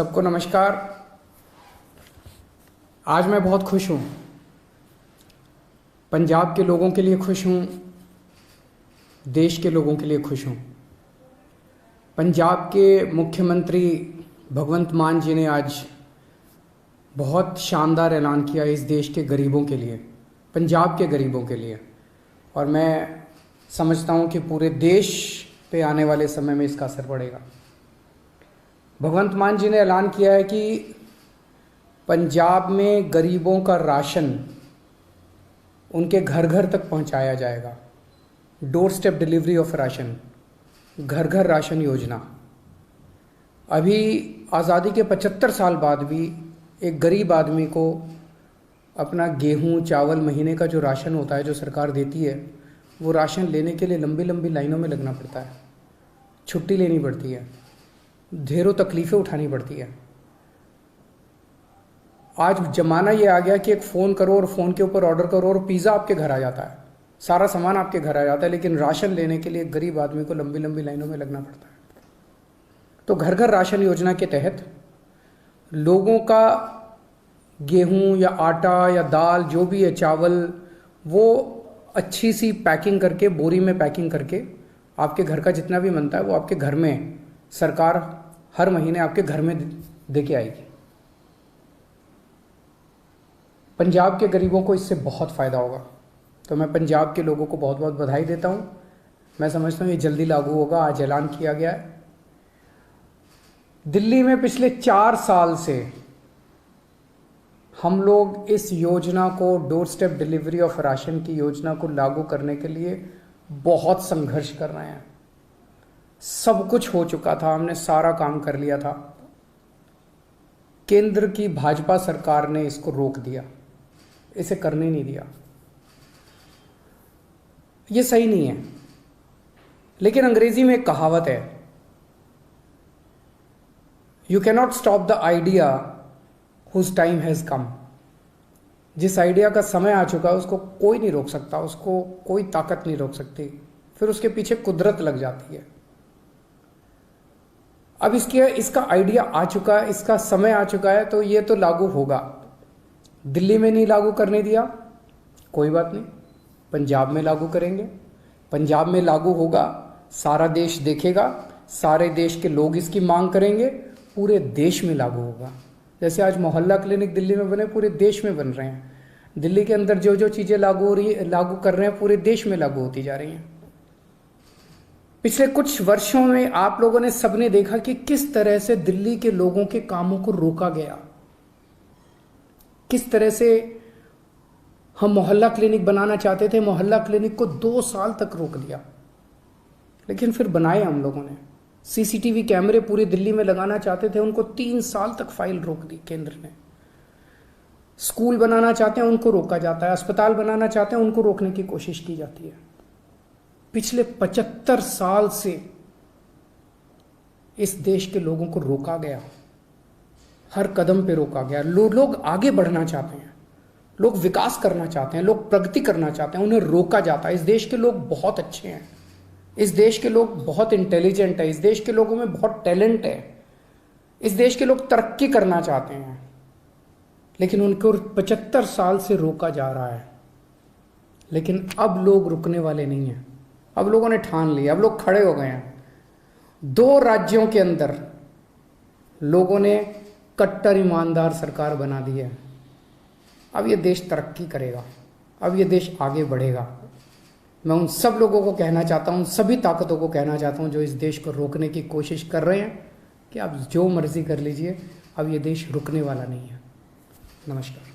सबको नमस्कार। आज मैं बहुत खुश हूँ। पंजाब के लोगों के लिए खुश हूँ, देश के लोगों के लिए खुश हूँ। पंजाब के मुख्यमंत्री भगवंत मान जी ने आज बहुत शानदार ऐलान किया इस देश के गरीबों के लिए, पंजाब के गरीबों के लिए, और मैं समझता हूँ कि पूरे देश पे आने वाले समय में इसका असर पड़ेगा। भगवंत मान जी ने ऐलान किया है कि पंजाब में गरीबों का राशन उनके घर घर तक पहुंचाया जाएगा। Door step delivery of ration, घर घर राशन योजना। अभी आज़ादी के 75 साल बाद भी एक गरीब आदमी को अपना गेहूं चावल महीने का जो राशन होता है जो सरकार देती है, वो राशन लेने के लिए लंबी लंबी लाइनों में लगना पड़ता है, छुट्टी लेनी पड़ती है, ढेरों तकलीफ़ें उठानी पड़ती है। आज ज़माना ये आ गया कि एक फ़ोन करो और फ़ोन के ऊपर ऑर्डर करो और पिज़्ज़ा आपके घर आ जाता है, सारा सामान आपके घर आ जाता है, लेकिन राशन लेने के लिए गरीब आदमी को लंबी लंबी लाइनों में लगना पड़ता है। तो घर घर राशन योजना के तहत लोगों का गेहूं या आटा या दाल जो भी है, चावल, वो अच्छी सी पैकिंग करके, बोरी में पैकिंग करके आपके घर का जितना भी बनता है वो आपके घर में सरकार हर महीने आपके घर में दे के आएगी। पंजाब के गरीबों को इससे बहुत फ़ायदा होगा। तो मैं पंजाब के लोगों को बहुत बहुत बधाई देता हूँ। मैं समझता हूँ ये जल्दी लागू होगा। आज ऐलान किया गया है। दिल्ली में पिछले 4 साल से हम लोग इस योजना को, door step delivery of ration की योजना को लागू करने के लिए बहुत संघर्ष कर रहे हैं। सब कुछ हो चुका था, हमने सारा काम कर लिया था। केंद्र की भाजपा सरकार ने इसको रोक दिया, इसे करने नहीं दिया। ये सही नहीं है। लेकिन अंग्रेजी में एक कहावत है, you cannot stop the idea whose time has come. जिस आइडिया का समय आ चुका है उसको कोई नहीं रोक सकता, उसको कोई ताकत नहीं रोक सकती, फिर उसके पीछे कुदरत लग जाती है। अब इसका आइडिया आ चुका है, इसका समय आ चुका है, तो ये तो लागू होगा। दिल्ली में नहीं लागू करने दिया, कोई बात नहीं, पंजाब में लागू करेंगे। पंजाब में लागू होगा, सारा देश देखेगा, सारे देश के लोग इसकी मांग करेंगे, पूरे देश में लागू होगा। जैसे आज मोहल्ला क्लिनिक दिल्ली में बने, पूरे देश में बन रहे हैं। दिल्ली के अंदर जो जो चीज़ें लागू कर रहे हैं, पूरे देश में लागू होती जा रही हैं। पिछले कुछ वर्षों में आप लोगों ने, सबने देखा कि किस तरह से दिल्ली के लोगों के कामों को रोका गया, किस तरह से हम मोहल्ला क्लिनिक बनाना चाहते थे, मोहल्ला क्लिनिक को 2 साल तक रोक दिया, लेकिन फिर बनाए हम लोगों ने। सीसीटीवी कैमरे पूरी दिल्ली में लगाना चाहते थे, उनको 3 साल तक फाइल रोक दी केंद्र ने। स्कूल बनाना चाहते हैं उनको रोका जाता है, अस्पताल बनाना चाहते हैं उनको रोकने की कोशिश की जाती है। पिछले 75 साल से इस देश के लोगों को रोका गया, हर कदम पे रोका गया। लोग आगे बढ़ना चाहते हैं, लोग विकास करना चाहते हैं, लोग प्रगति करना चाहते हैं, उन्हें रोका जाता है। इस देश के लोग बहुत अच्छे हैं, इस देश के लोग बहुत इंटेलिजेंट है, इस देश के लोगों में बहुत टैलेंट है, इस देश के लोग तरक्की करना चाहते हैं, लेकिन उनको 75 साल से रोका जा रहा है। लेकिन अब लोग रुकने वाले नहीं हैं। अब लोगों ने ठान लिया, अब लोग खड़े हो गए हैं। 2 राज्यों के अंदर लोगों ने कट्टर ईमानदार सरकार बना दी है। अब ये देश तरक्की करेगा, अब ये देश आगे बढ़ेगा। मैं उन सब लोगों को कहना चाहता हूँ, सभी ताकतों को कहना चाहता हूँ जो इस देश को रोकने की कोशिश कर रहे हैं, कि आप जो मर्जी कर लीजिए, अब ये देश रुकने वाला नहीं है। नमस्कार।